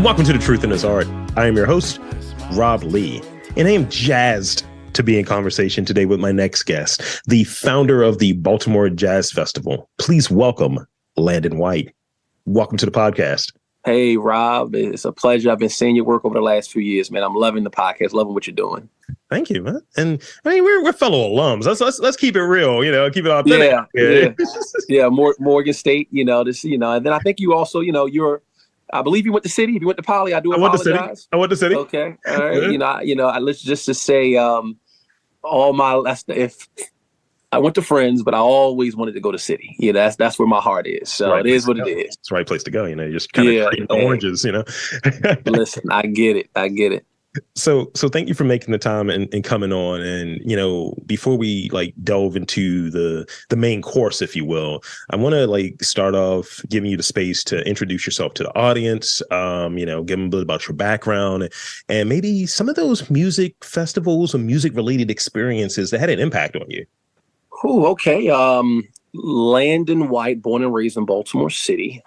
Welcome to The Truth in His Art. I am your host, Rob Lee, and I am jazzed to be in conversation today with my next guest, the founder of the Baltimore Jazz Festival. Please welcome Landon White. Welcome to the podcast. Hey, Rob, it's a pleasure. I've been seeing your work over the last few years, man. I'm loving the podcast, loving what you're doing. Thank you, man. And I mean, we're fellow alums. Let's keep it real, keep it authentic. Yeah. Morgan State, and then I think you also, I believe you went to City. If you went to Poly, I apologize. I went to City. Okay, all right. Let's just say, if I went to Friends, but I always wanted to go to City. That's where my heart is. So it is what it is. It's the right place to go. You're just kind of trading oranges. Listen, I get it. So thank you for making the time and coming on. And, before we delve into the main course, if you will, I want to start off giving you the space to introduce yourself to the audience, give them a bit about your background and maybe some of those music festivals or music related experiences that had an impact on you. Oh, okay. Landon White, born and raised in Baltimore City.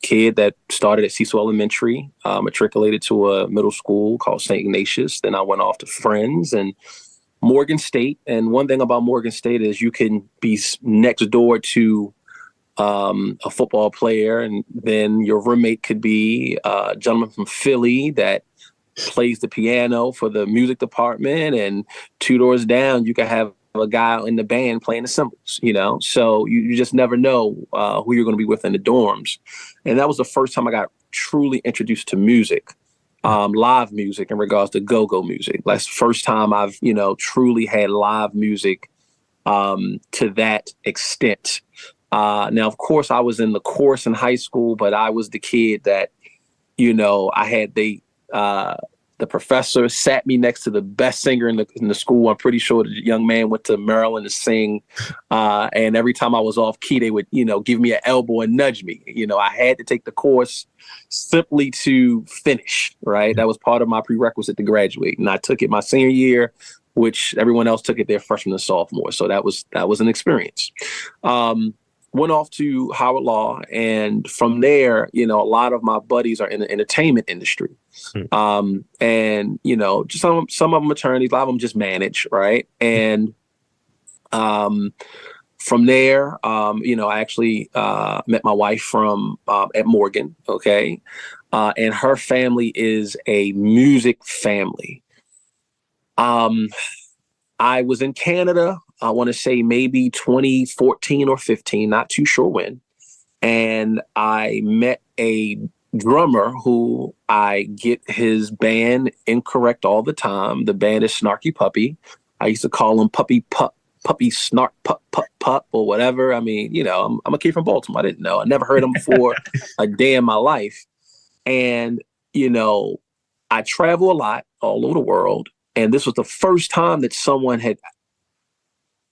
Kid that started at Cecil Elementary, matriculated to a middle school called St. Ignatius. Then I went off to Friends and Morgan State. And one thing about Morgan State is you can be next door to a football player, and then your roommate could be a gentleman from Philly that plays the piano for the music department, and two doors down you can have a guy in the band playing the cymbals, so you just never know who you're going to be with in the dorms. And that was the first time I got truly introduced to music, live music in regards to go-go music. That's the first time I've, truly had live music to that extent. Now, of course, I was in the chorus in high school, but I was the kid that, I had the professor sat me next to the best singer in the school. I'm pretty sure the young man went to Maryland to sing. And every time I was off key, they would, give me an elbow and nudge me. I had to take the course simply to finish, right? That was part of my prerequisite to graduate. And I took it my senior year, which everyone else took it their freshman and sophomore. So that was an experience. Went off to Howard Law, and from there, a lot of my buddies are in the entertainment industry. And, just some of them attorneys, a lot of them just manage, right? And from there, I actually met my wife from at Morgan, okay? And her family is a music family. I was in Canada, I want to say maybe 2014 or 15, not too sure when. And I met a drummer who I get his band incorrect all the time. The band is Snarky Puppy. I used to call him Puppy Snark Pup or whatever. I mean, I'm a kid from Baltimore. I didn't know. I never heard him before a day in my life. And, I travel a lot all over the world. And this was the first time that someone had,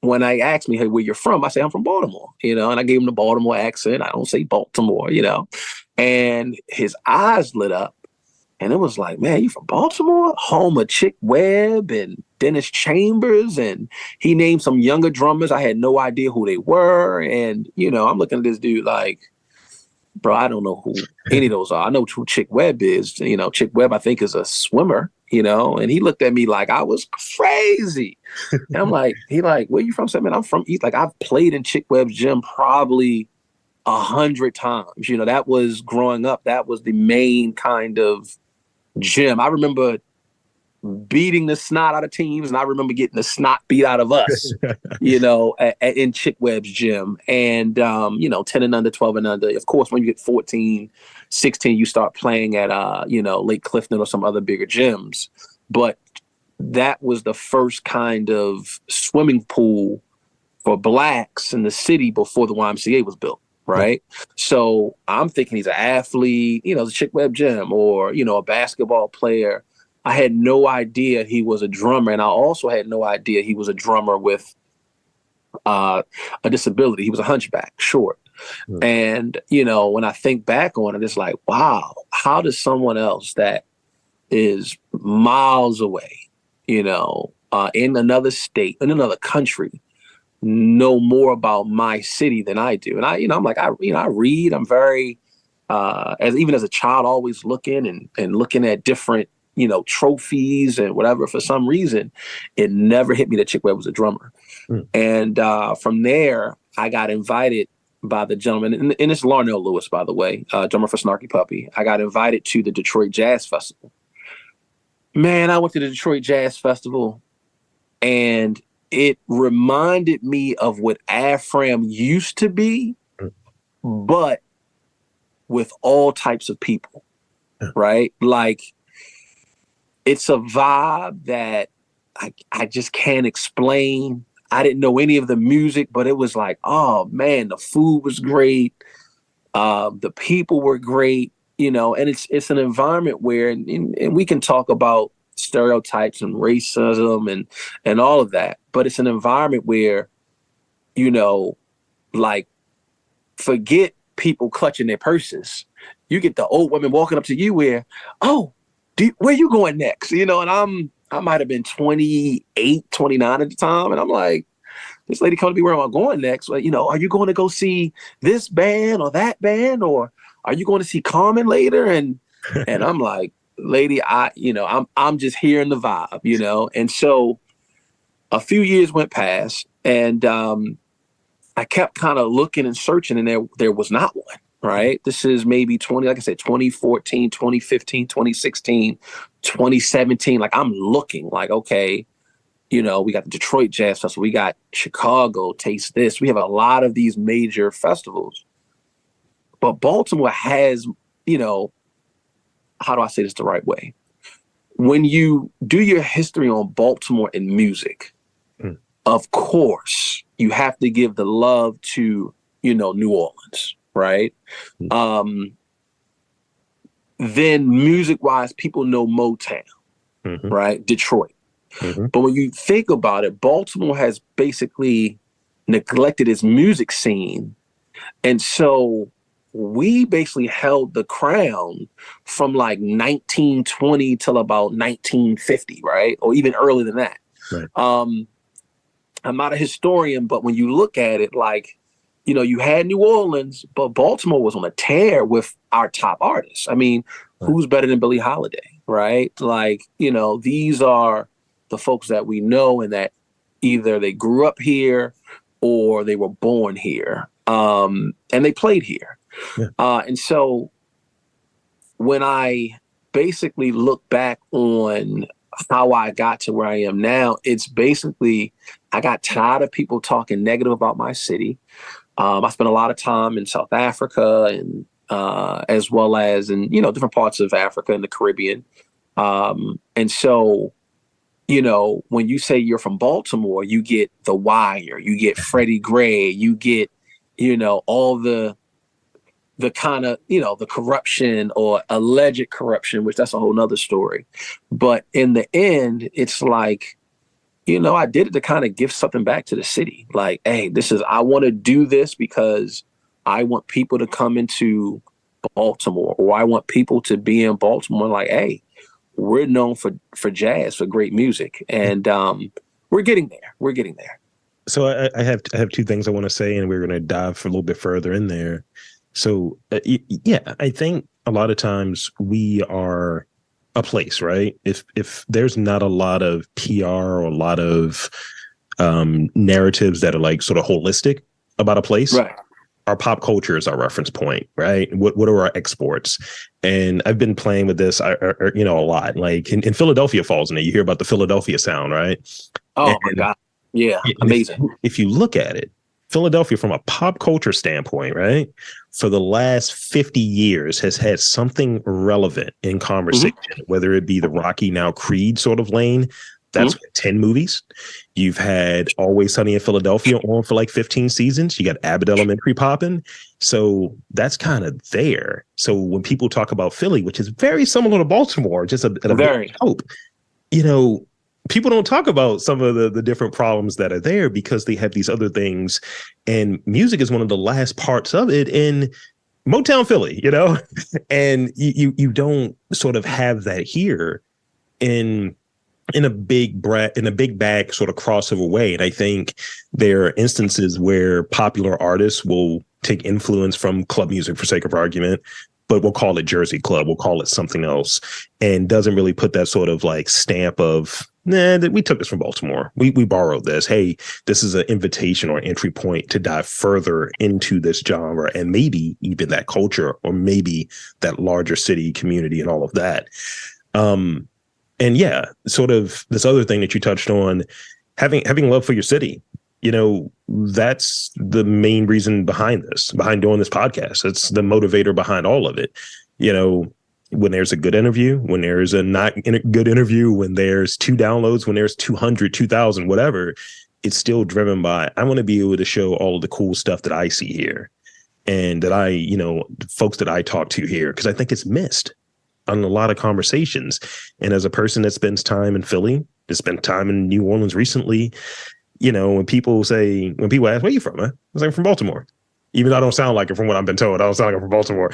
when I asked me, hey, where you're from? I say, I'm from Baltimore, and I gave him the Baltimore accent. I don't say Baltimore, and his eyes lit up and it was like, man, you from Baltimore? Home of Chick Webb and Dennis Chambers. And he named some younger drummers. I had no idea who they were. And, I'm looking at this dude like, bro, I don't know who any of those are. I know who Chick Webb is. Chick Webb, I think, is a swimmer, and he looked at me like I was crazy. And I'm like, where you from? I said, man, I'm from East. Like, I've played in Chick Webb's gym probably 100 times. That was growing up. That was the main kind of gym. I remember beating the snot out of teams, and I remember getting the snot beat out of us, in Chick Webb's gym. And, 10 and under, 12 and under. Of course, when you get 14, 16, you start playing at, Lake Clifton or some other bigger gyms. But that was the first kind of swimming pool for Blacks in the city before the YMCA was built. Right. So I'm thinking he's an athlete, the Chick Webb gym, or, a basketball player. I had no idea he was a drummer. And I also had no idea he was a drummer with a disability. He was a hunchback, short. Mm. And, when I think back on it, it's like, wow, how does someone else that is miles away, in another state, in another country, know more about my city than I do? And I'm like, I read, I'm very as a child, always looking and looking at different, trophies and whatever. For some reason, it never hit me that Chick Webb was a drummer. Mm. And from there, I got invited by the gentleman, and it's Larnell Lewis, by the way, drummer for Snarky Puppy. I got invited to the Detroit Jazz Festival. Man, I went to the Detroit Jazz Festival, and it reminded me of what AFRAM used to be, but with all types of people, right? Like, it's a vibe that I just can't explain. I didn't know any of the music, but it was like, oh man, the food was great. The people were great, and it's an environment where, and we can talk about stereotypes and racism and all of that, but it's an environment where, like, forget people clutching their purses. You get the old women walking up to you where, oh, where you going next? And I might have been 28, 29 at the time. And I'm like, this lady come to me, where am I going next? Well, are you going to go see this band or that band? Or are you going to see Carmen later? And I'm like, lady, I'm just hearing the vibe, And so a few years went past, and I kept kind of looking and searching, and there was not one, right? This is maybe 2014, 2015, 2016, 2017. Like, I'm looking like, okay, we got the Detroit Jazz Festival, we got Chicago, Taste This. We have a lot of these major festivals. But Baltimore has, how do I say this the right way? When you do your history on Baltimore in music, of course, you have to give the love to, New Orleans, right? Then music-wise, people know Motown, right? Detroit. But when you think about it, Baltimore has basically neglected its music scene. And so we basically held the crown from like 1920 till about 1950, right? Or even earlier than that. Right. I'm not a historian, but when you look at it, like, you had New Orleans, but Baltimore was on a tear with our top artists. I mean, who's better than Billie Holiday, right? Like, these are the folks that we know, and that either they grew up here or they were born here, and they played here. Yeah. And so when I basically look back on how I got to where I am now, it's basically, I got tired of people talking negative about my city. I spent a lot of time in South Africa, and as well as in, different parts of Africa and the Caribbean. And so, when you say you're from Baltimore, you get The Wire, you get Freddie Gray, you get, all the kind of, the corruption or alleged corruption, which that's a whole nother story. But in the end, it's like, I did it to kind of give something back to the city. Like, hey, I want to do this because I want people to come into Baltimore, or I want people to be in Baltimore. Like, hey, we're known for jazz, for great music. And we're getting there. We're getting there. So I have two things I want to say, and we're going to dive a little bit further in there. So, yeah, I think a lot of times we are a place, right? If there's not a lot of PR or a lot of narratives that are like sort of holistic about a place, right, our pop culture is our reference point, right? What are our exports? And I've been playing with this, a lot. Like in Philadelphia falls in it. You hear about the Philadelphia sound, right? Oh, my God. Yeah, amazing. If you look at it, Philadelphia from a pop culture standpoint, right, for the last 50 years has had something relevant in conversation, whether it be the Rocky, now Creed sort of lane. That's 10 movies. You've had Always Sunny in Philadelphia on for like 15 seasons. You got Abbott Elementary popping. So that's kind of there. So when people talk about Philly, which is very similar to Baltimore, just a very hope, people don't talk about some of the different problems that are there because they have these other things. And music is one of the last parts of it in Motown Philly, and you don't sort of have that here in a big bag sort of crossover way. And I think there are instances where popular artists will take influence from club music, for sake of argument, but we'll call it Jersey Club. We'll call it something else, and doesn't really put that sort of like stamp of, nah, we took this from Baltimore. We borrowed this. Hey, this is an invitation or entry point to dive further into this genre and maybe even that culture or maybe that larger city community and all of that. And yeah, sort of this other thing that you touched on, having love for your city. That's the main reason behind doing this podcast. It's the motivator behind all of it. When there's a good interview, when there's a not good interview, when there's 2 downloads, when there's 200, 2,000, whatever, it's still driven by, I want to be able to show all of the cool stuff that I see here and that folks that I talk to here, because I think it's missed on a lot of conversations. And as a person that spends time in Philly, that spent time in New Orleans recently, when people ask, where are you from? I was like, I'm from Baltimore. Even though I don't sound like it from what I've been told. I don't sound like I'm from Baltimore.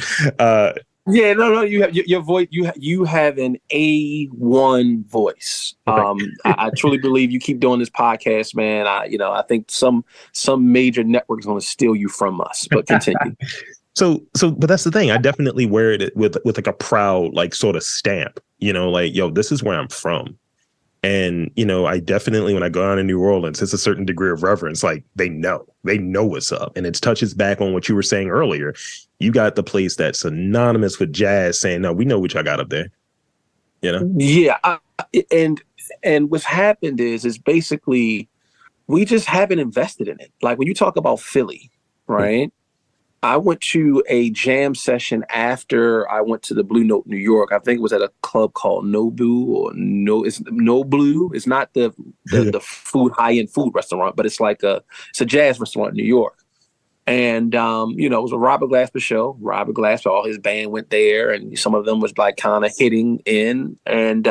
Yeah, no, you have your voice. You have an A1 voice. Okay. I truly believe you keep doing this podcast, man. I think some major network's going to steal you from us. But continue. But that's the thing. I definitely wear it with like a proud, like sort of stamp. This is where I'm from. And, I definitely, when I go out in New Orleans, it's a certain degree of reverence. Like they know what's up. And it touches back on what you were saying earlier. You got the place that's synonymous with jazz saying, no, we know what y'all got up there. Yeah. And what's happened is basically we just haven't invested in it. Like when you talk about Philly, right? I went to a jam session after I went to the Blue Note, New York. I think it was at a club called it's No Blue. It's not the food, high-end food restaurant, but it's it's a jazz restaurant in New York. And, it was a Robert Glasper show. Robert Glasper, all his band went there, and some of them was like kind of hitting in. And,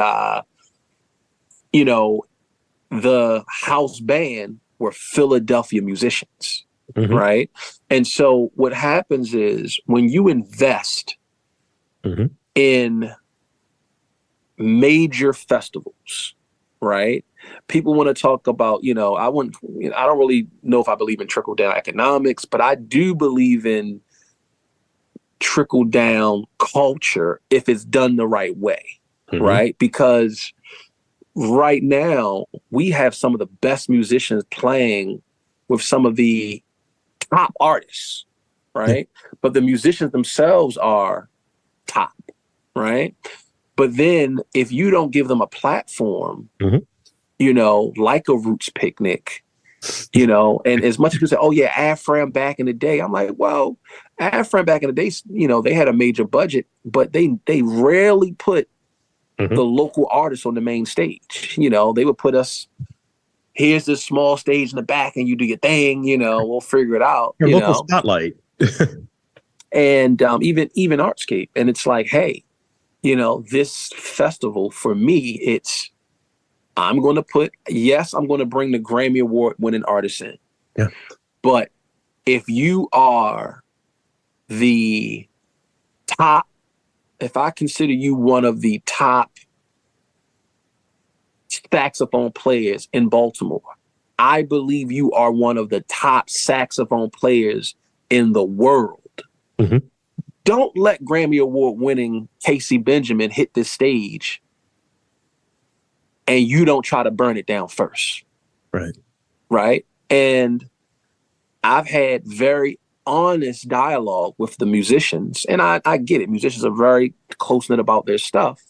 the house band were Philadelphia musicians. Mm-hmm. Right. And so what happens is when you invest mm-hmm. in major festivals, right? People want to talk about, I don't really know if I believe in trickle down economics, but I do believe in trickle down culture if it's done the right way. Mm-hmm. Right. Because right now we have some of the best musicians playing with some of the top artists, right? But the musicians themselves are top, right? But then if you don't give them a platform, mm-hmm. Like a Roots Picnic, and as much as people say, oh yeah, Afram back in the day, I'm like, well, Afram back in the day, they had a major budget, but they rarely put mm-hmm. the local artists on the main stage. They would put us, here's this small stage in the back and you do your thing, we'll figure it out. Your local spotlight. And even Artscape. And it's like, hey, this festival for me, I'm going to bring the Grammy Award winning artist in. Yeah. But if you are the top, if I consider you one of the top saxophone players in Baltimore, I believe you are one of the top saxophone players in the world. Mm-hmm. Don't let Grammy Award winning Casey Benjamin hit this stage and you don't try to burn it down first. Right. Right. And I've had very honest dialogue with the musicians, and I get it. Musicians are very close-knit about their stuff.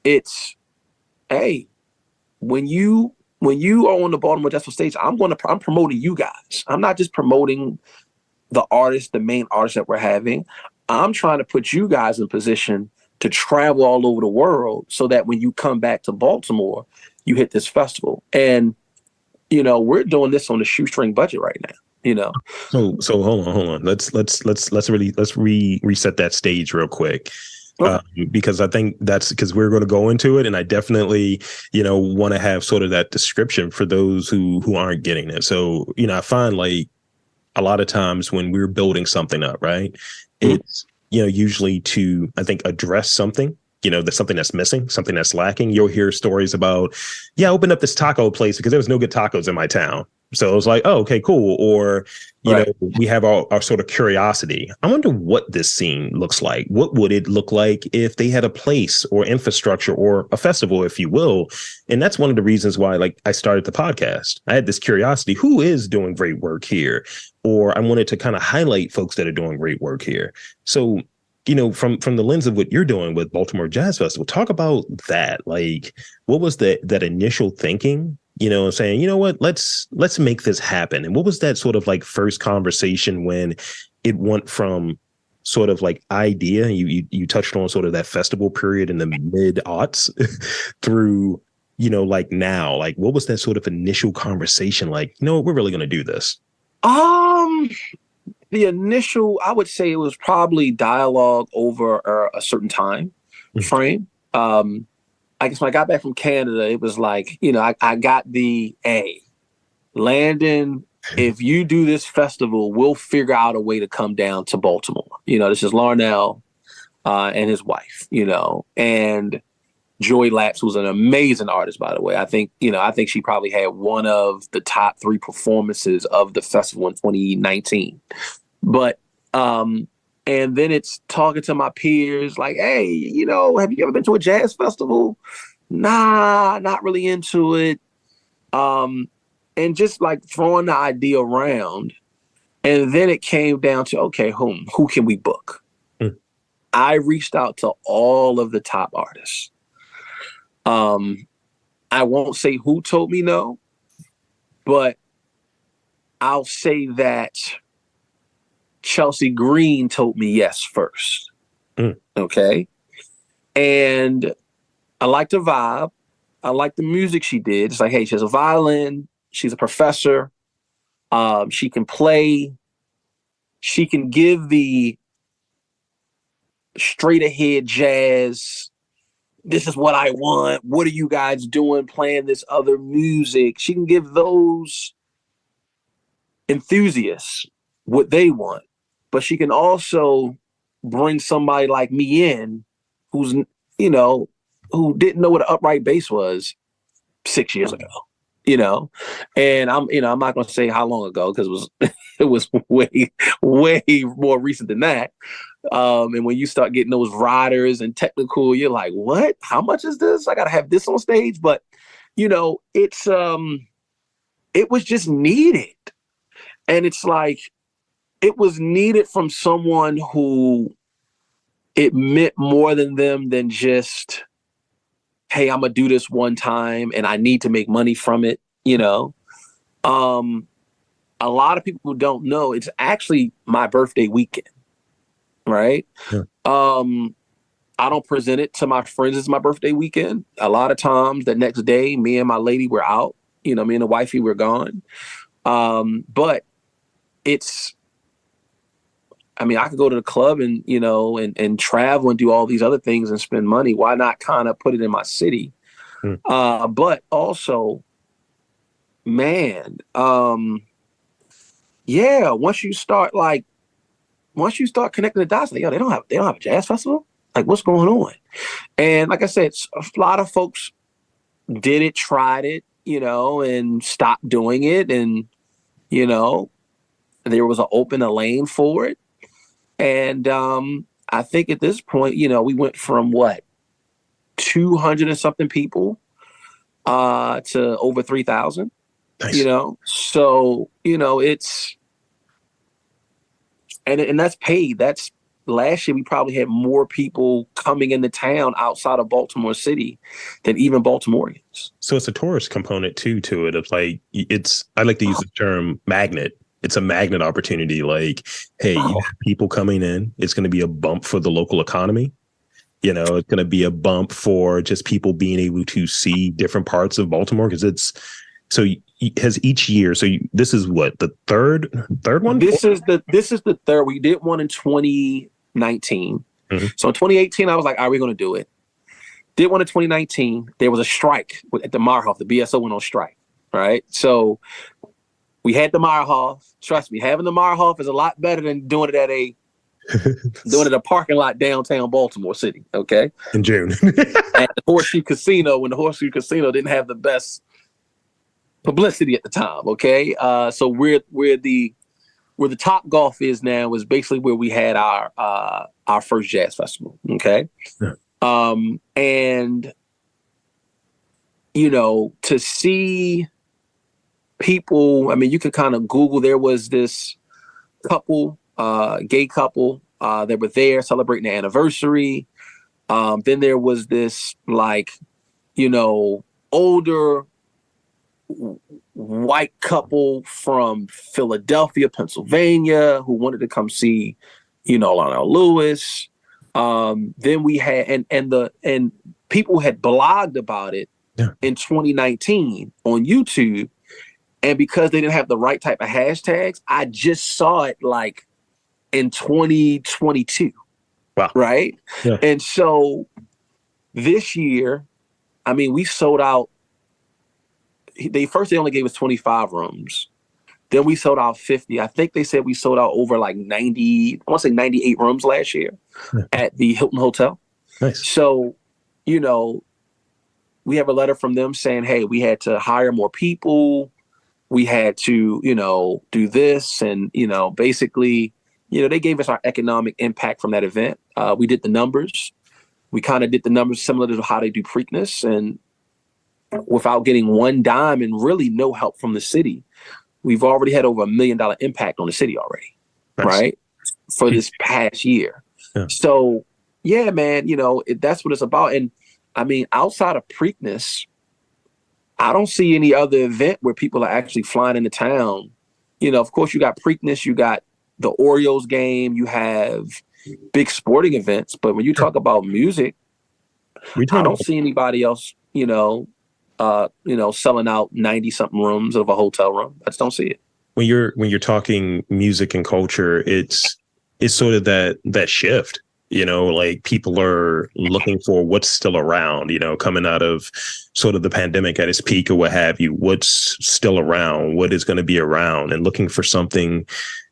It's, hey, when you are on the Baltimore Jazz Festival stage, I'm promoting you guys. I'm not just promoting the main artist that we're having. I'm trying to put you guys in position to travel all over the world so that when you come back to Baltimore, you hit this festival. And, we're doing this on a shoestring budget right now. So hold on. Let's reset that stage real quick. Because I think that's because we're going to go into it. And I definitely, want to have sort of that description for those who aren't getting it. So, I find like a lot of times when we're building something up, right, mm-hmm. it's, usually to, I think, address something, that's something that's missing, something that's lacking. You'll hear stories about, I opened up this taco place because there was no good tacos in my town. So it was like, oh, okay, cool. Or, Right. we have our sort of curiosity. I wonder what this scene looks like. What would it look like if they had a place or infrastructure or a festival, if you will? And that's one of the reasons why, like, I started the podcast. I had this curiosity. Who is doing great work here? Or I wanted to kind of highlight folks that are doing great work here. So, from the lens of what you're doing with Baltimore Jazz Festival, talk about that. Like, what was that initial thinking? Saying, you know what, let's make this happen. And what was that sort of like first conversation when it went from sort of like idea, you touched on sort of that festival period in the mid-aughts through, like now, like what was that sort of initial conversation like, we're really going to do this? The initial, I would say it was probably dialogue over a certain time frame. I guess when I got back from Canada, it was like, I got the Landon, if you do this festival, we'll figure out a way to come down to Baltimore. This is Larnell and his wife, and Joy Lapps, who's an amazing artist, by the way. I think she probably had one of the top 3 performances of the festival in 2019. But and then it's talking to my peers like, hey, have you ever been to a jazz festival? Nah, not really into it. And just like throwing the idea around. And then it came down to, okay, who can we book? I reached out to all of the top artists. I won't say who told me no, but I'll say that Chelsey Green told me yes first. Okay. And I like the vibe. I like the music she did. It's like, hey, she has a violin. She's a professor. She can play. She can give the straight ahead jazz. This is what I want. What are you guys doing playing this other music? She can give those enthusiasts what they want. But she can also bring somebody like me in who's, who didn't know what an upright bass was 6 years ago, and I'm not going to say how long ago because it was way, way more recent than that. And when you start getting those riders and technical, you're like, what? How much is this? I got to have this on stage. But, it's it was just needed. And it's like, it was needed from someone who it meant more than them than just, hey, I'm going to do this one time and I need to make money from it. A lot of people who don't know, it's actually my birthday weekend, right? Yeah. I don't present it to my friends as my birthday weekend. A lot of times the next day, me and my lady were out, me and the wifey were gone. But I could go to the club and, and travel and do all these other things and spend money. Why not kind of put it in my city? But also, man, once you start connecting the dots, like, yo, they don't have a jazz festival. Like, what's going on? And like I said, a lot of folks did it, tried it, and stopped doing it. And, there was a lane for it. And I think at this point, we went from 200 and something people to over 3,000. Nice. So it's and that's paid. That's last year we probably had more people coming into town outside of Baltimore City than even Baltimoreans. So it's a tourist component too to it. It's like I like to use the term magnet. It's a magnet opportunity. Like, hey, you have people coming in. It's going to be a bump for the local economy. It's going to be a bump for just people being able to see different parts of Baltimore because has each year. So this is what, the third one? This is the third. We did one in 2019. So in 2018, I was like, are we going to do it? Did one in 2019. There was a strike at the Meyerhoff. The BSO went on strike. Right. So we had the Meyerhoff. Trust me, having the Meyerhoff is a lot better than doing it at a parking lot downtown Baltimore City. Okay. In June. At the Horseshoe Casino, when the Horseshoe Casino didn't have the best publicity at the time. Okay. So where the Top Golf is now is basically where we had our first jazz festival. Okay. Yeah. And to see people, I mean, you could kind of Google, there was this couple, gay couple, that were there celebrating their anniversary. Then there was this older white couple from Philadelphia, Pennsylvania, who wanted to come see, Larnell Lewis. Then we had, and people had blogged about it in 2019 on YouTube. And because they didn't have the right type of hashtags, I just saw it in 2022. Wow. Right. Yeah. And so this year, I mean, we sold out. They only gave us 25 rooms. Then we sold out 50. I think they said we sold out over 90, I want to say 98 rooms last year at the Hilton Hotel. Nice. So, we have a letter from them saying, hey, we had to hire more people. We had to, do this. And, basically, they gave us our economic impact from that event. We did the numbers. We kind of did the numbers similar to how they do Preakness. And without getting one dime and really no help from the city, we've already had over $1 million impact on the city already. Nice. Right? For this past year. Yeah. So, yeah, man, that's what it's about. And I mean, outside of Preakness, I don't see any other event where people are actually flying into town. Of course, you got Preakness, you got the Orioles game, you have big sporting events. But when you talk about music, I don't see anybody else, selling out 90 something rooms of a hotel room. I just don't see it. When you're talking music and culture, it's sort of that shift. People are looking for what's still around, coming out of sort of the pandemic at its peak or what have you, what's still around, what is going to be around, and looking for something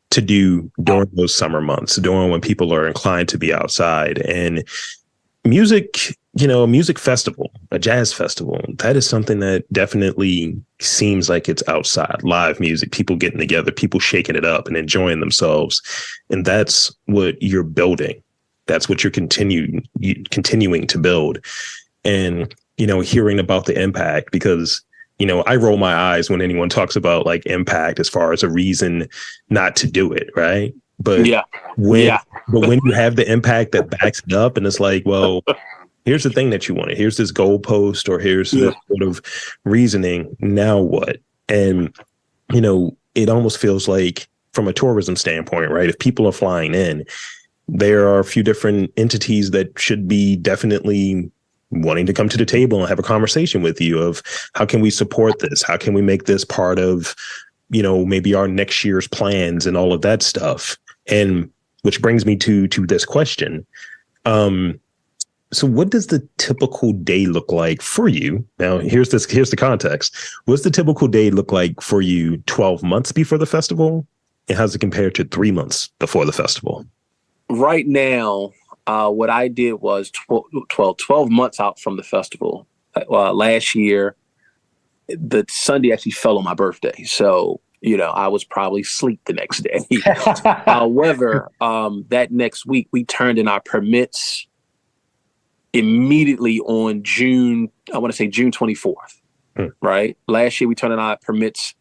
to do during those summer months, during when people are inclined to be outside. And music, a music festival, a jazz festival, that is something that definitely seems like it's outside. Live music, people getting together, people shaking it up and enjoying themselves. And that's what you're building. That's what you're continuing to build. And, hearing about the impact, because, I roll my eyes when anyone talks about impact as far as a reason not to do it. Right. But when you have the impact that backs it up, and it's well, here's the thing that you wanted. Here's this goalpost, or here's this sort of reasoning. Now what? And, it almost feels like, from a tourism standpoint, right? If people are flying in, there are a few different entities that should be definitely wanting to come to the table and have a conversation with you of how can we support this? How can we make this part of, maybe our next year's plans and all of that stuff? And which brings me to this question. So what does the typical day look like for you? Now, here's the context. What's the typical day look like for you 12 months before the festival? And how's it compare to 3 months before the festival? Right now, what I did was 12 months out from the festival. Last year, the Sunday actually fell on my birthday. So, I was probably asleep the next day. However, that next week, we turned in our permits immediately on June 24th. Right? Last year, we turned in our permits,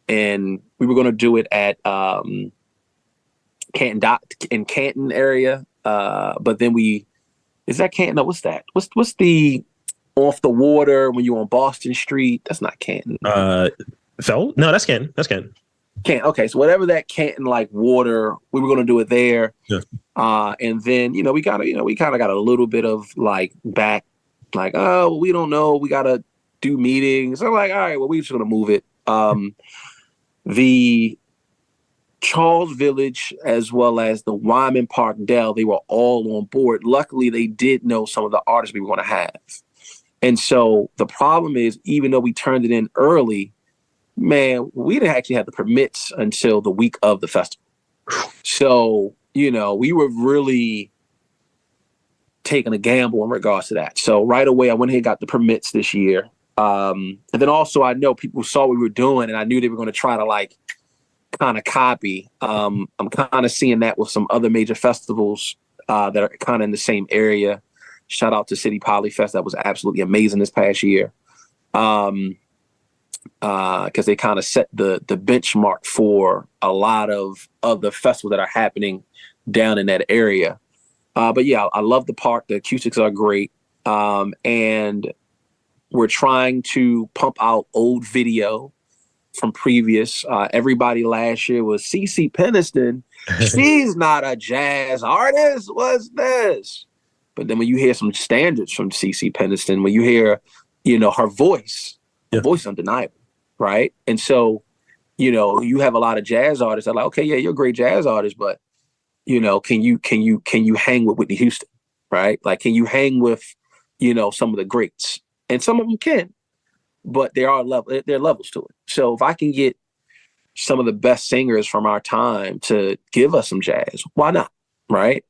and we were going to do it at Canton area. But then is that Canton? No, what's that? What's the off the water when you're on Boston Street? That's not Canton. No, that's Canton. That's Canton. Canton. Okay. So whatever that Canton water, we were going to do it there. Yeah. And then, we kind of got a little bit of back, oh, we don't know. We got to do meetings. I'm all right, well, we're just going to move it. The Charles Village, as well as the Wyman Park Dell, they were all on board. Luckily, they did know some of the artists we were going to have. And so the problem is, even though we turned it in early, man, we didn't actually have the permits until the week of the festival. So, we were really taking a gamble in regards to that. So right away, I went ahead and got the permits this year. And then also I know people saw what we were doing, and I knew they were going to try to like kind of copy. I'm kind of seeing that with some other major festivals that are kind of in the same area. Shout out to City Polyfest. That was absolutely amazing this past year. Because they kind of set the benchmark for a lot of other festivals that are happening down in that area. But yeah, I love the park. The acoustics are great. And we're trying to pump out old video from previous. Everybody last year was CeCe Peniston. She's not a jazz artist. What's this? But then when you hear some standards from CeCe Peniston, when you hear, her voice, her voice is undeniable, right? And so, you have a lot of jazz artists that are like, okay, yeah, you're a great jazz artist, but can you hang with Whitney Houston, right? Like, can you hang with, some of the greats? And some of them can, but there are levels to it. So if I can get some of the best singers from our time to give us some jazz, why not, right?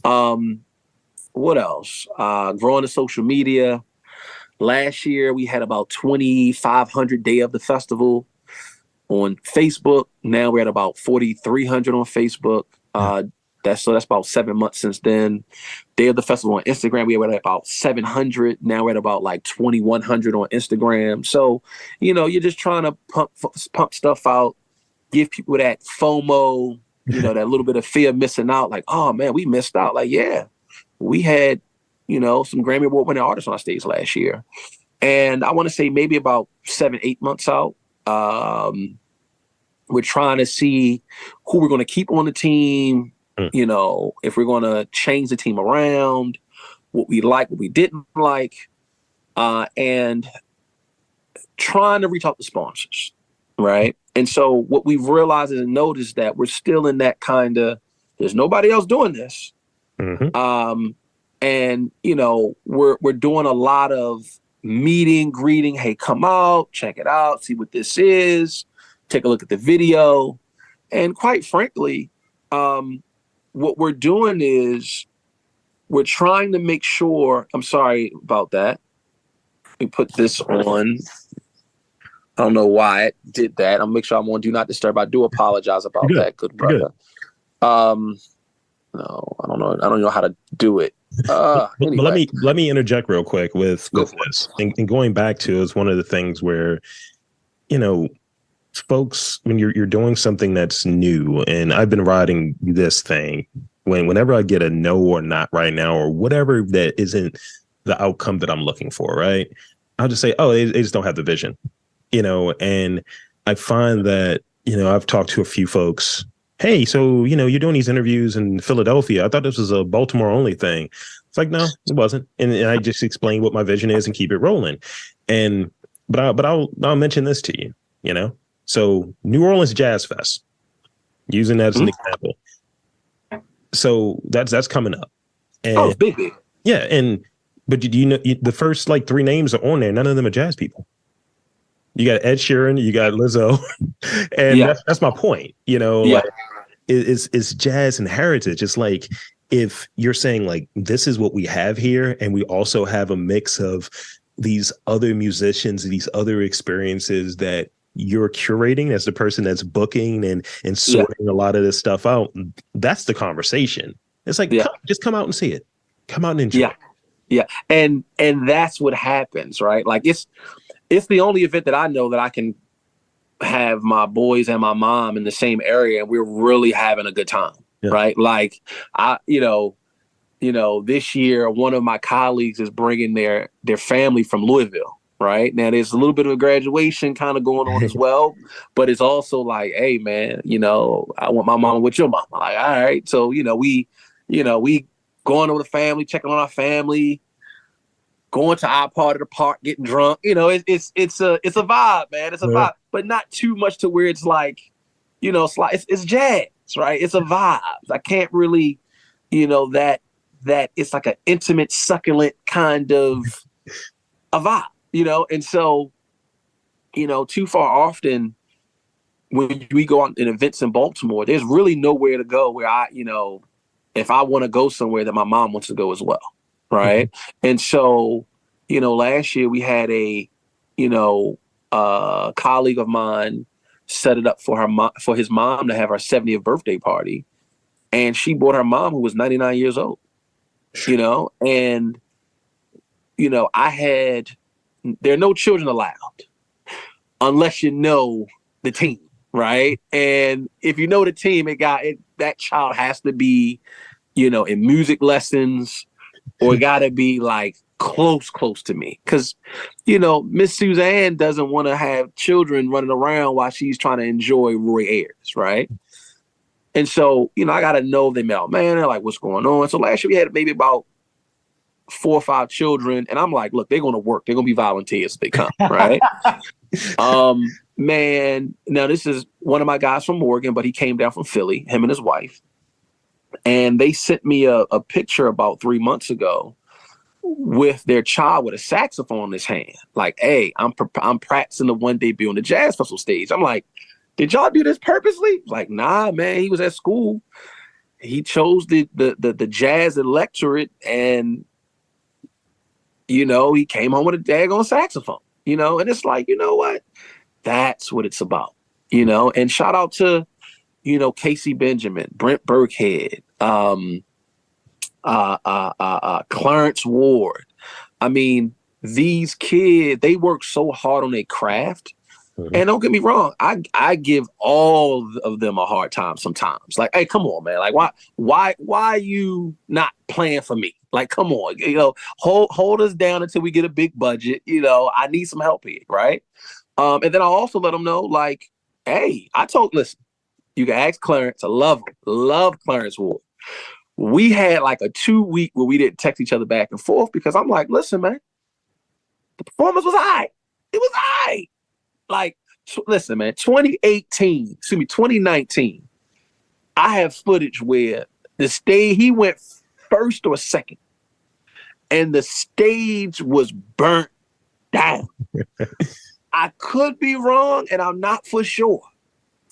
What else? Growing the social media. Last year we had about 2,500 day of the festival on Facebook. Now we're at about 4,300 on Facebook. That's about 7 months since then. Day of the festival on Instagram, we were at about 700. Now we're at about like 2,100 on Instagram. So, you're just trying to pump stuff out, give people that FOMO, that little bit of fear of missing out. Like, oh man, we missed out. Like, yeah, we had, some Grammy Award winning artists on our stage last year. And I want to say maybe about 7-8 months out, we're trying to see who we're going to keep on the team. If we're going to change the team around, what we like, what we didn't like, and trying to reach out to sponsors, right? And so what we've realized and noticed that we're still in that kind of, there's nobody else doing this. And, we're doing a lot of meeting, greeting. Hey, come out, check it out, see what this is, take a look at the video. And quite frankly, what we're doing is we're trying to make sure, I'm sorry about that. We put this on. I don't know why it did that. I'll make sure I'm on Do Not Disturb. I do apologize about that, good brother. No, I don't know. I don't know how to do it. Anyway. But let me interject real quick with this. And going back to, it's one of the things where, folks, when you're doing something that's new, and I've been riding this thing, whenever I get a no or not right now, or whatever that isn't the outcome that I'm looking for, right? I'll just say, oh, they just don't have the vision, and I find that, I've talked to a few folks. Hey, so, you're doing these interviews in Philadelphia. I thought this was a Baltimore only thing. It's like, no, it wasn't. And I just explain what my vision is and keep it rolling. But I'll mention this to you, So New Orleans Jazz Fest, using that as an example. So that's coming up. And, it's big. Yeah. But the first like 3 names are on there. None of them are jazz people. You got Ed Sheeran, you got Lizzo, and that's my point. Like, it's jazz and heritage. It's like, if you're saying like, this is what we have here, and we also have a mix of these other musicians, these other experiences that you're curating as the person that's booking and sorting a lot of this stuff out. That's the conversation. It's like, just come out and see it. Come out and enjoy. Yeah. And that's what happens, right? Like, it's the only event that I know that I can have my boys and my mom in the same area, and we're really having a good time, right? Like, this year, one of my colleagues is bringing their family from Louisville, right? Now, there's a little bit of a graduation kind of going on as well, but it's also like, hey, man, I want my mama with your mama. Like, all right. So, we going over the family, checking on our family, going to our part of the park, getting drunk. It's a vibe, man. It's a vibe, but not too much to where it's like, it's jazz, right? It's a vibe. I can't really, that it's like an intimate, succulent kind of a vibe, and so, too far often when we go on in events in Baltimore, there's really nowhere to go where if I want to go somewhere that my mom wants to go as well. Right. And so, last year we had a a colleague of mine set it up for for his mom to have her 70th birthday party. And she brought her mom, who was 99 years old, and, there are no children allowed unless you know the team, right? And if you know the team, that child has to be, in music lessons, or got to be like close to me. Because, Miss Suzanne doesn't want to have children running around while she's trying to enjoy Roy Ayers, right? And so, I got to know them out, man. They're like, what's going on? So last year we had maybe about 4 or 5 children. And I'm like, look, they're going to work. They're going to be volunteers if they come, right? Man, now this is one of my guys from Morgan, but he came down from Philly, him and his wife. And they sent me a picture about 3 months ago with their child with a saxophone in his hand. Like, hey, I'm practicing the one debut on the Jazz Festival stage. I'm like, did y'all do this purposely? Like, nah, man, he was at school. He chose the jazz electorate, and, he came home with a daggone saxophone, and it's like, you know what? That's what it's about, and shout out to, Casey Benjamin, Brent Burkhead, Clarence Ward. I mean, these kids, they work so hard on their craft. Mm-hmm. And don't get me wrong, I give all of them a hard time sometimes. Like, hey, come on, man. Like, why are you not playing for me? Like, come on, hold us down until we get a big budget. I need some help here, right? And then I'll also let them know, like, hey, listen, you can ask Clarence. I love Clarence Ward. We had like a 2-week where we didn't text each other back and forth because I'm like, listen, man, the performance was all right. It was all right. Like, listen, man, 2019, I have footage where he went first or second, and the stage was burnt down. I could be wrong, and I'm not for sure.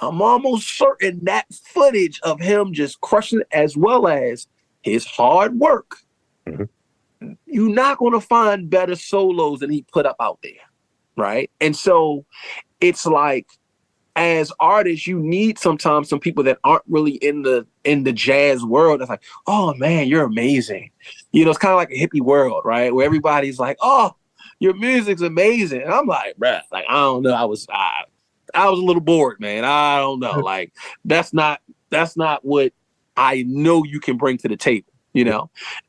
I'm almost certain that footage of him just crushing it, as well as his hard work, mm-hmm. You're not going to find better solos than he put up out there, right? And so it's like, as artists, you need sometimes some people that aren't really in the jazz world. That's like, oh man, you're amazing. It's kind of like a hippie world, right? Where everybody's like, oh, your music's amazing. And I'm like, bruh, like, I don't know. I was a little bored, man. I don't know. Like, that's not what I know you can bring to the table,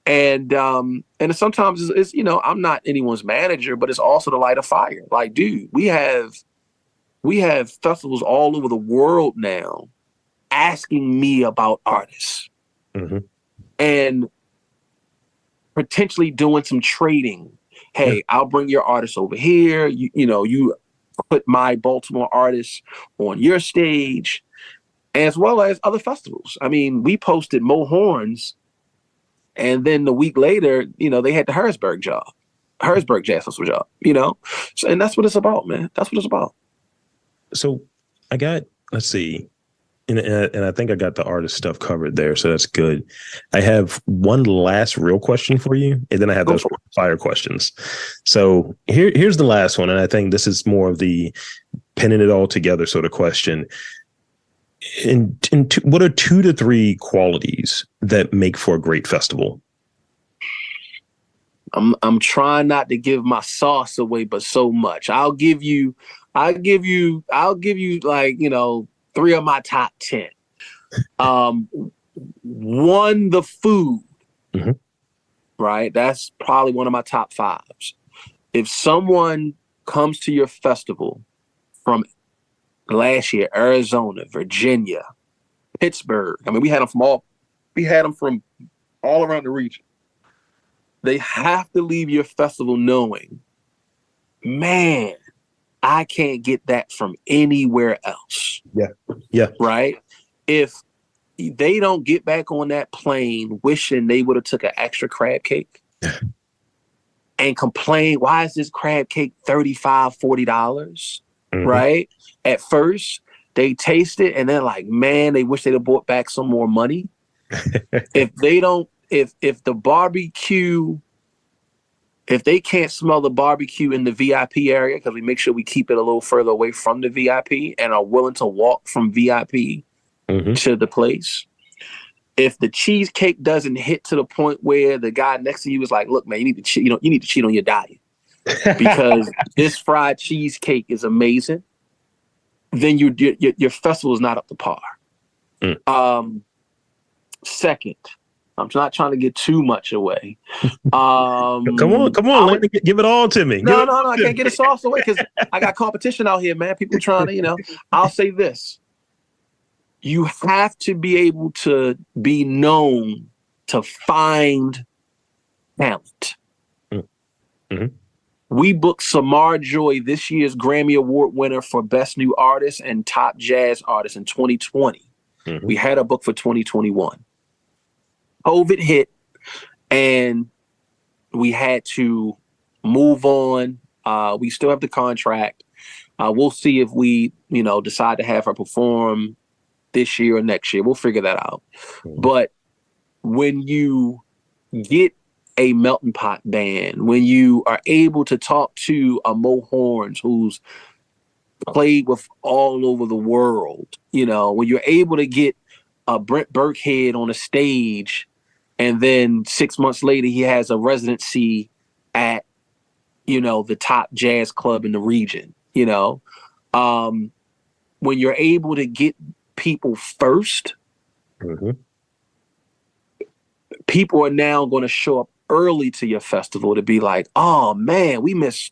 and sometimes it's I'm not anyone's manager, but it's also to light a fire. Like, dude, we have festivals all over the world now asking me about artists, mm-hmm. and potentially doing some trading. Hey, yeah. I'll bring your artist over here. You put my Baltimore artists on your stage, as well as other festivals. I mean, we posted Mo Horns, and then the week later, they had the Harrisburg Jazz Festival job, So, and that's what it's about, man. That's what it's about. So I got, let's see, and I think I got the artist stuff covered there, so that's good. I have one last real question for you, and then I have those fire questions. So here's the last one, and I think this is more of the pinning it all together sort of question. What are 2 to 3 qualities that make for a great festival? I'm trying not to give my sauce away, but so much. I'll give you like, 3 of my top 10. 1, the food, mm-hmm. right? That's probably one of my top 5s. If someone comes to your festival from last year, Arizona, Virginia, Pittsburgh, I mean, we had them from all around the region. They have to leave your festival knowing, man, I can't get that from anywhere else. Yeah. Yeah. Right? If they don't get back on that plane wishing they would have took an extra crab cake and complain, why is this crab cake $35, $40? Mm-hmm. Right? At first, they taste it and they're like, man, they wish they'd have brought back some more money. If the barbecue If they can't smell the barbecue in the VIP area, because we make sure we keep it a little further away from the VIP and are willing to walk from VIP to the place. If the cheesecake doesn't hit to the point where the guy next to you is like, look, man, you need to you need to cheat on your diet because this fried cheesecake is amazing, then your festival is not up to par. Second, I'm not trying to get too much away. Come on, Landon, give it all to me. No, I can't get it sauce away because I got competition out here, man. People trying to, I'll say this. You have to be able to be known to find talent. We booked Samar Joy, this year's Grammy Award winner for Best New Artist and Top Jazz Artist in 2020. We had a book for 2021. COVID hit and we had to move on. We still have the contract. We'll see if we, decide to have her perform this year or next year. We'll figure that out. But when you get a melting pot band, when you are able to talk to a Mo Horns who's played with all over the world, when you're able to get a Brent Burkhead on a stage and then 6 months later he has a residency at, the top jazz club in the region, when you're able to get people first, people are now going to show up early to your festival to be like, oh man, we miss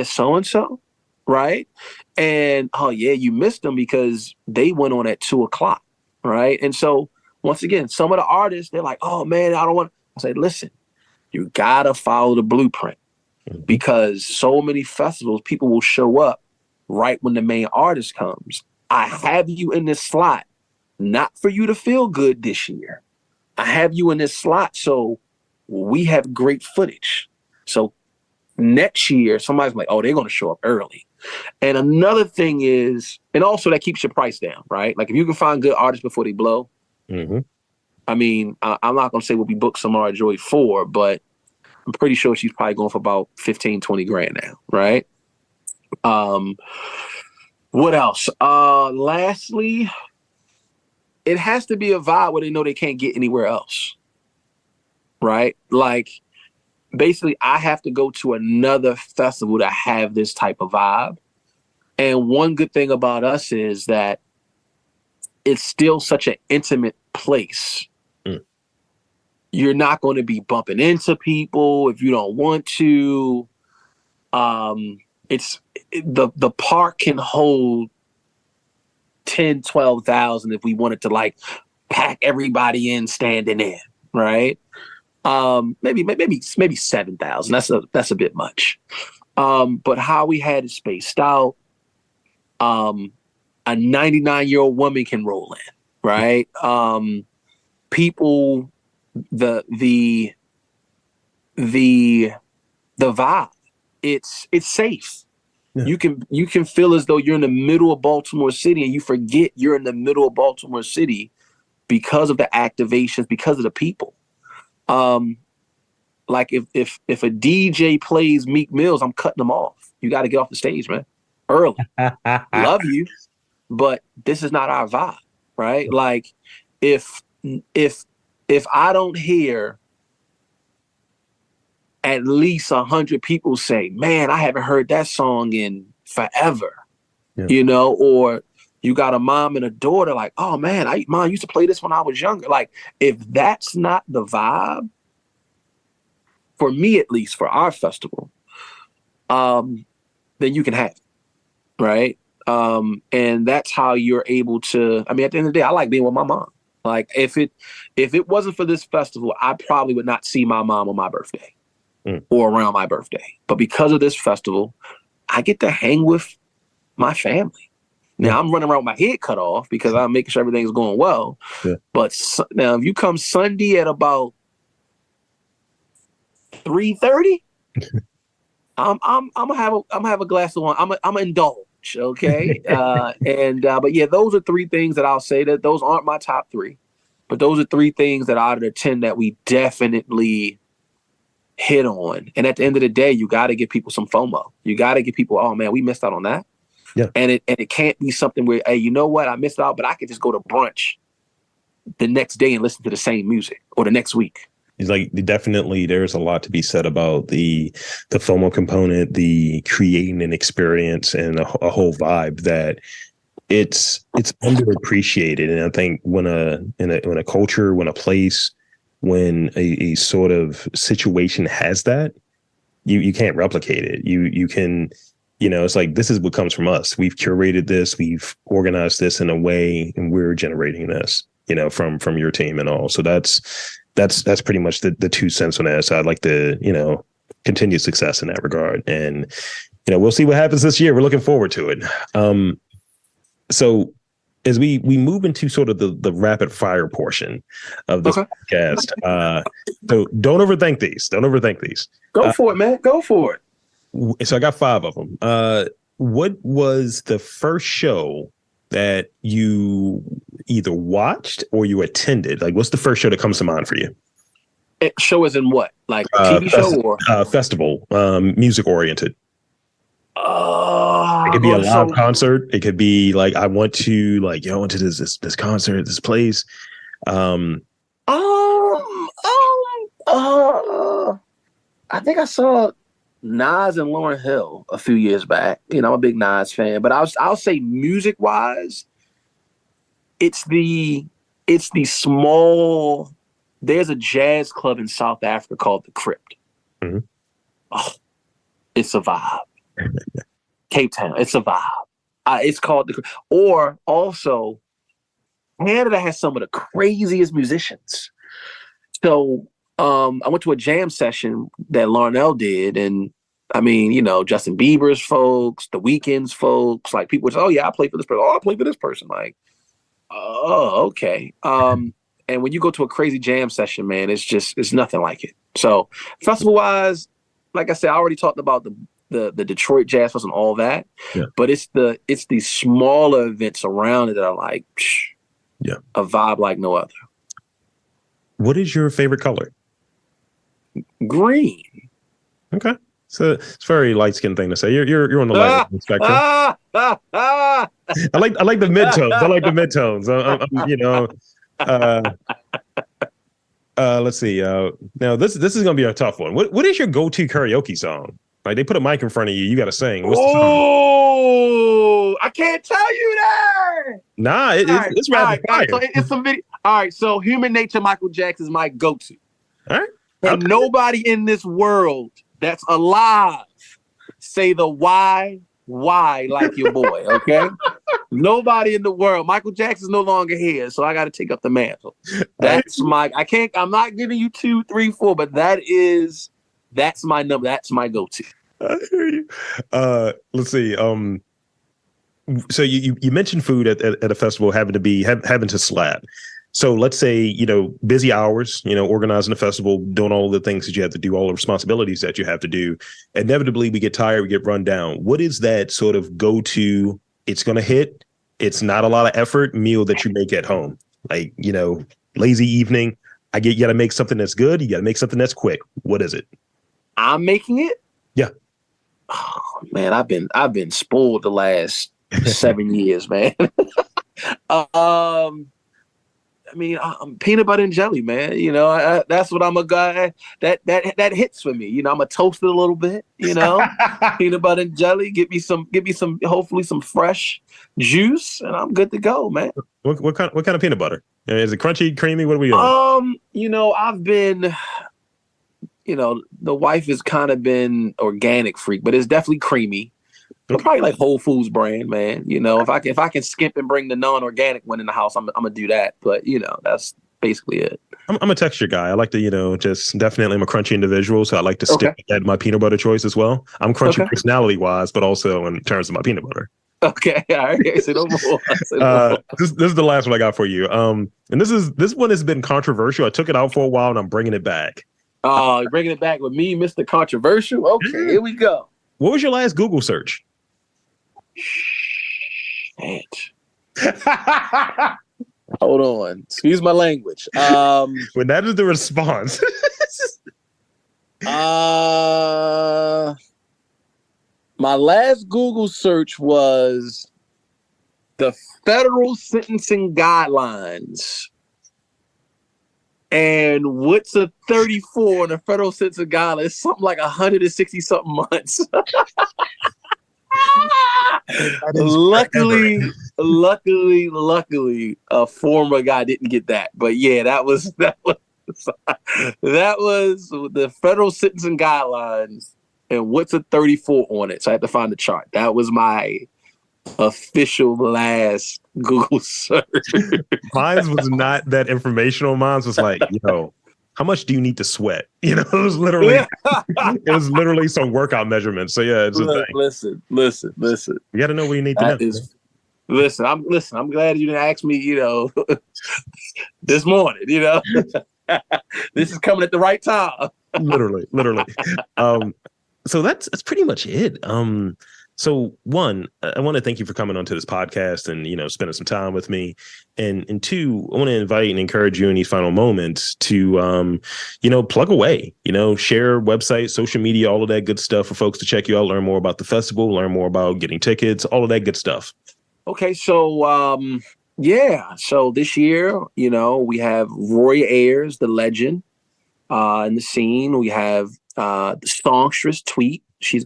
so-and-so, right? And oh yeah, you missed them because they went on at 2:00, right? And so once again, some of the artists, they're like, oh man, I don't want. I say, listen, you gotta follow the blueprint because so many festivals, people will show up right when the main artist comes. I have you in this slot, not for you to feel good this year. I have you in this slot so we have great footage. So next year, somebody's like, oh, they're going to show up early. And another thing is, and also that keeps your price down, right? Like if you can find good artists before they blow, I mean, I'm not going to say what we booked Samara Joy for, but I'm pretty sure she's probably going for about 15, 20 grand now, right? What else? Lastly, it has to be a vibe where they know they can't get anywhere else, right? Like, basically, I have to go to another festival to have this type of vibe. And one good thing about us is that it's still such an intimate place. You're not going to be bumping into people if you don't want to. The park can hold 10, 12,000 if we wanted to like pack everybody in standing in, right? Maybe 7,000. That's a bit much. But how we had it spaced out, a 99-year-old woman can roll in, right? People, the vibe, it's safe. Yeah. You can feel as though you're in the middle of Baltimore City and you forget you're in the middle of Baltimore City because of the activations, because of the people. Like if a DJ plays Meek Mills, I'm cutting them off. You got to get off the stage, man, early. Love you, but this is not our vibe, right? Like if I don't hear at least 100 people say, man, I haven't heard that song in forever, or you got a mom and a daughter like, oh man, mom used to play this when I was younger. Like if that's not the vibe, for me, at least for our festival, then you can have it, right? And that's how you're able to, I mean, at the end of the day, I like being with my mom. Like if it wasn't for this festival, I probably would not see my mom on my birthday. Or around my birthday. But because of this festival, I get to hang with my family. Now, I'm running around with my head cut off because I'm making sure everything's going well. Yeah. But now, if you come Sunday at about 3:30, I'm gonna have a glass of wine. I'm gonna indulge, okay? But yeah, those are three things that I'll say that those aren't my top three, but those are three things that out of the 10 that we definitely hit on. And at the end of the day, you got to give people some FOMO. You got to give people, oh man, we missed out on that. Yeah. And it can't be something where, hey, you know what? I missed out, but I could just go to brunch the next day and listen to the same music, or the next week. It's like, definitely there's a lot to be said about the FOMO component, the creating an experience and a whole vibe that it's underappreciated. And I think when a culture, when a place, when a sort of situation has that, you can't replicate it. You can, it's like, this is what comes from us. We've curated this, we've organized this in a way, and we're generating this, from your team and all. So that's pretty much the 2 cents on that. So I'd like to, continue success in that regard. And, we'll see what happens this year. We're looking forward to it. So as we move into sort of the rapid fire portion of this podcast, so don't overthink these. Go for it, man. Go for it. So I got 5 of them. What was the first show that you either watched or you attended? Like, what's the first show that comes to mind for you? Show is in what? Like a TV show or? Festival, music oriented. It could be a live concert. It could be like, I went to this concert, this place. I think I saw Nas and Lauryn Hill a few years back. I'm a big Nas fan, but I'll say music wise, it's the small. There's a jazz club in South Africa called the Crypt. Mm-hmm. Oh, it's a vibe. Cape Town, it's a vibe. It's called the. Or also, Canada has some of the craziest musicians. So I went to a jam session that Larnell did, and I mean, Justin Bieber's folks, The Weeknd's folks, like people would say, oh yeah, I play for this person. Oh, I play for this person. Like, oh, okay. And when you go to a crazy jam session, man, it's nothing like it. So festival wise, like I said, I already talked about the Detroit Jazz Festival and all that. Yeah. But it's the smaller events around it that are like, a vibe like no other. What is your favorite color? Green. Okay. So it's a very light skinned thing to say. You're on the light spectrum. I like the midtones. Let's see. Now this is gonna be a tough one. What is your go-to karaoke song? Like, they put a mic in front of you, you got to sing. What's the song? I can't tell you that. Nah, it's rapid fire. So it's some video. All right, so Human Nature, Michael Jackson is my go-to. All right. And nobody in this world that's alive say the why like your boy, okay? Nobody in the world. Michael Jackson's no longer here, so I got to take up the mantle. That's I'm not giving you 2, 3, 4, but that's my number. That's my go-to. I hear you. Let's see. So you mentioned food at a festival having to slap. So let's say, busy hours, organizing a festival, doing all the things that you have to do, all the responsibilities that you have to do. Inevitably, we get tired, we get run down. What is that sort of go-to, it's going to hit, it's not a lot of effort meal that you make at home? Like, lazy evening, you got to make something that's good. You got to make something that's quick. What is it? I'm making it? Yeah. Oh, man, I've been spoiled the last 7 years, man. I mean, I'm peanut butter and jelly, man. That's what I'm a guy that hits for me. I'm a toast it a little bit. Peanut butter and jelly. Give me some. Hopefully, some fresh juice, and I'm good to go, man. What kind of peanut butter? Is it crunchy, creamy? What are we on? I've been. The wife has kind of been organic freak, but it's definitely creamy. But probably like Whole Foods brand, man. If I can skimp and bring the non-organic one in the house, I'm gonna do that. But that's basically it. I'm a texture guy. I like to, just definitely I'm a crunchy individual, so I like to stick at my peanut butter choice as well. I'm crunchy personality wise, but also in terms of my peanut butter. Okay, all right. Say no more. This is the last one I got for you. And this one has been controversial. I took it out for a while, and I'm bringing it back. Oh, you're bringing it back with me, Mr. Controversial. Okay, here we go. What was your last Google search? Shit. Hold on. Excuse my language. When that is the response. My last Google search was the federal sentencing guidelines. And what's a 34 in the federal sentencing guidelines? It's something like 160 something months. Luckily, a former guy didn't get that. But yeah, that was that was the federal sentencing guidelines. And what's a 34 on it? So I had to find the chart. That was my official last Google search. Mine was not that informational. Mine was like, how much do you need to sweat? It was literally some workout measurements. So yeah, it's a thing. Listen. You got to know what you need to know. Listen. I'm glad you didn't ask me. This morning. This is coming at the right time. literally. So that's pretty much it. So one, I want to thank you for coming onto this podcast and, spending some time with me. And two, I want to invite and encourage you in these final moments to, plug away, share website, social media, all of that good stuff for folks to check you out, learn more about the festival, learn more about getting tickets, all of that good stuff. Okay. So, so this year, we have Roy Ayers, the legend, in the scene. We have the songstress Tweet. She's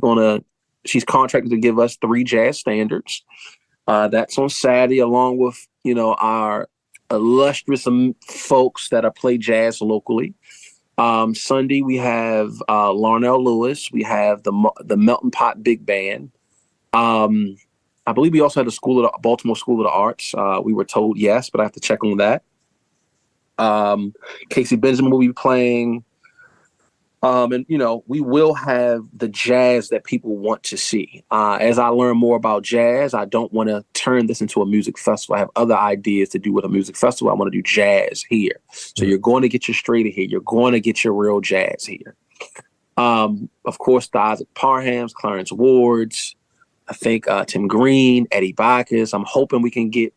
contracted to give us 3 jazz standards. That's on Saturday, along with, our illustrious folks that play jazz locally. Sunday, we have Larnell Lewis. We have the Melting Pot Big Band. I believe we also had the Baltimore School of the Arts. We were told yes, but I have to check on that. Casey Benjamin will be playing. And, we will have the jazz that people want to see. As I learn more about jazz, I don't want to turn this into a music festival. I have other ideas to do with a music festival. I want to do jazz here. So you're going to get your straighter here. You're going to get your real jazz here. Of course, the Isaac Parhams, Clarence Wards, I think Tim Green, Eddie Bacchus. I'm hoping we can get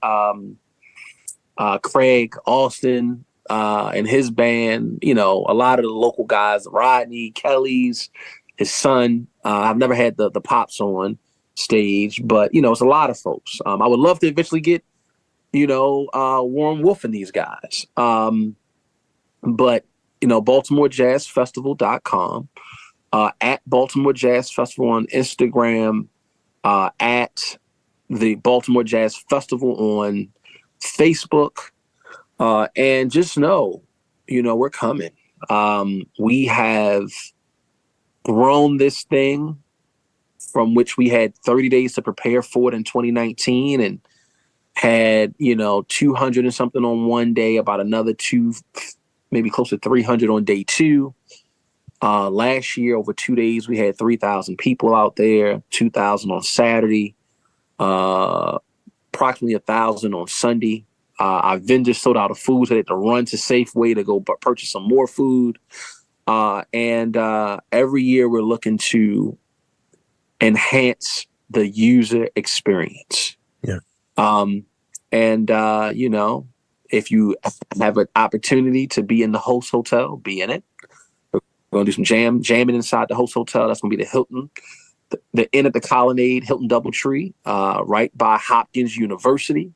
Craig Austin, and his band, a lot of the local guys, Rodney, Kelly's, his son. I've never had the Pops on stage, but, it's a lot of folks. I would love to eventually get, Warren Wolf and these guys. But, BaltimoreJazzFestival.com, at Baltimore Jazz Festival on Instagram, at the Baltimore Jazz Festival on Facebook. And just know, we're coming. We have grown this thing from which we had 30 days to prepare for it in 2019 and had, 200 and something on one day, about another 2, maybe close to 300 on day 2. Last year, over 2 days, we had 3,000 people out there, 2,000 on Saturday, approximately 1,000 on Sunday. Our vendors sold out of food, so they had to run to Safeway to go purchase some more food. And every year we're looking to enhance the user experience. Yeah. If you have an opportunity to be in the host hotel, be in it. We're going to do some jamming inside the host hotel. That's going to be the Hilton, the Inn at the Colonnade, Hilton Doubletree, right by Hopkins University.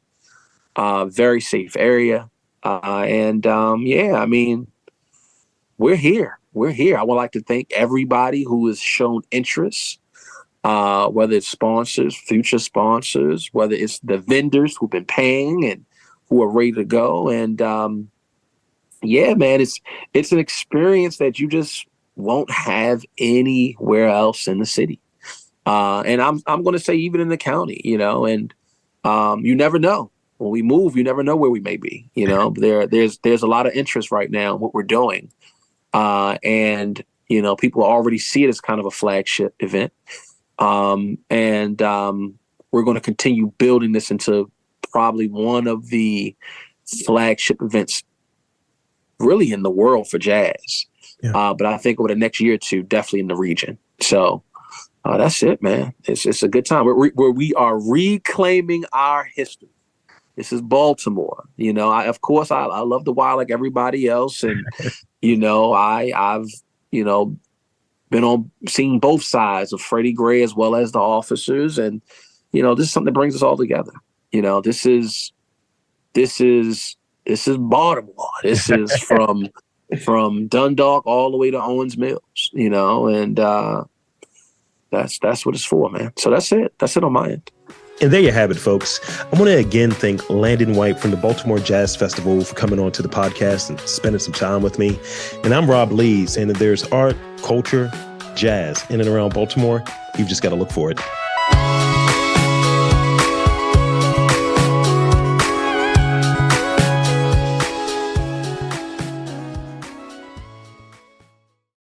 Very safe area. We're here. I would like to thank everybody who has shown interest, whether it's sponsors, future sponsors, whether it's the vendors who've been paying and who are ready to go. And man, it's an experience that you just won't have anywhere else in the city. And I'm going to say even in the county, and you never know. When we move, you never know where we may be. There's a lot of interest right now in what we're doing. And people already see it as kind of a flagship event. We're going to continue building this into probably one of the flagship events really in the world for jazz. Yeah. But I think over the next year or two, definitely in the region. So that's it, man. It's a good time where we are reclaiming our history. This is Baltimore. Of course, I love the wild like everybody else. And, I've, seen both sides of Freddie Gray as well as the officers. And, this is something that brings us all together. This is Baltimore. This is from Dundalk all the way to Owens Mills, and that's what it's for, man. So that's it. That's it on my end. And there you have it, folks. I want to again thank Landon White from the Baltimore Jazz Festival for coming on to the podcast and spending some time with me. And I'm Rob Lee, saying that there's art, culture, jazz in and around Baltimore. You've just got to look for it.